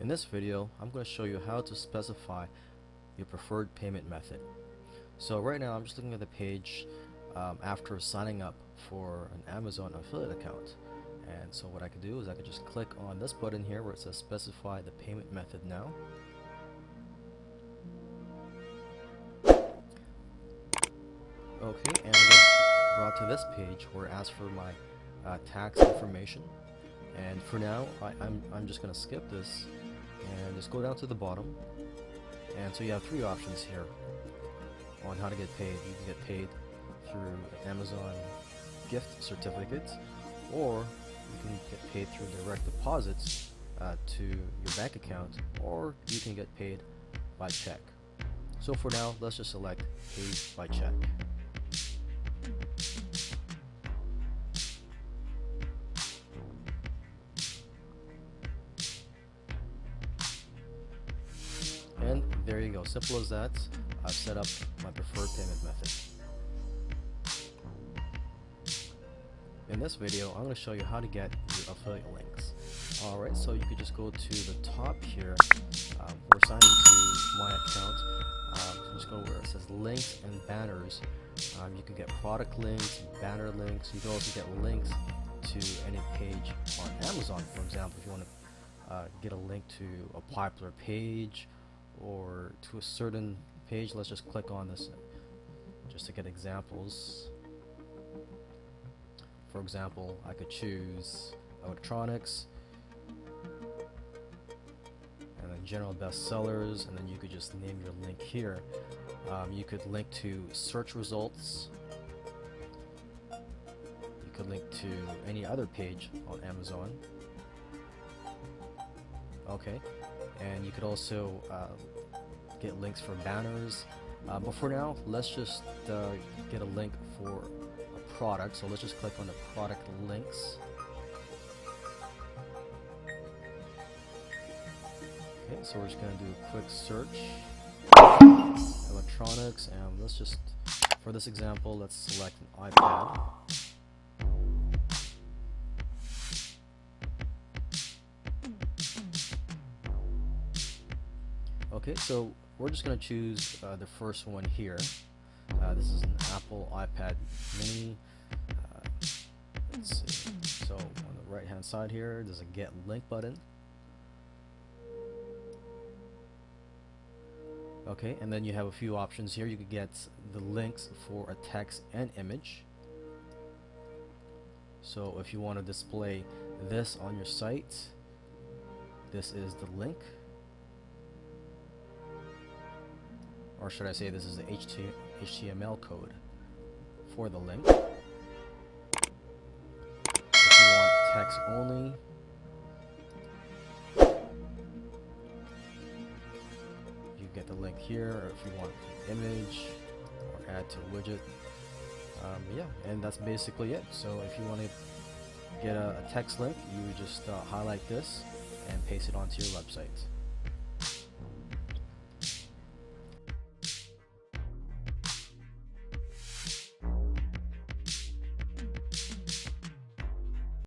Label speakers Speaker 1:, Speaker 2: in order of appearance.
Speaker 1: In this video, I'm going to show you how to specify your preferred payment method. So right now I'm just looking at the page after signing up for an Amazon affiliate account. And so what I could do is I could just click on this button here where it says specify the payment method now. Okay, and I get brought to this page where it asks for my tax information. And for now, I'm just going to skip this and just go down to the bottom. And so you have three options here on how to get paid. You can get paid through Amazon gift certificates, or you can get paid through direct deposits to your bank account, or you can get paid by check. So for now, let's just select paid by check. And there you go, simple as that. I've set up my preferred payment method. In this video, I'm going to show you how to get your affiliate links. Alright, so you could just go to the top here. We're signing to my account. So just go where it says links and banners. You can get product links, banner links. You can also get links to any page on Amazon. For example, if you want to get a link to a popular page or to a certain page, let's just click on this just to get examples. For example, I could choose electronics and then general bestsellers, and then you could just name your link here. You could link to search results. You could link to any other page on Amazon. Okay, and you could also get links for banners. But for now, let's just get a link for a product. So let's just click on the product links. Okay, so we're just going to do a quick search. Electronics, and let's just, for this example, let's select an iPad. Okay, so we're just going to choose the first one here. This is an Apple iPad mini. Let's see. So on the right hand side here, there's a get link button. Okay, and then you have a few options here. You could get the links for a text and image. So if you want to display this on your site, this is the link. Or should I say this is the HTML code for the link. If you want text only, you get the link here. Or if you want an image or add to a widget, yeah, and that's basically it. So if you want to get a text link, you just highlight this and paste it onto your website.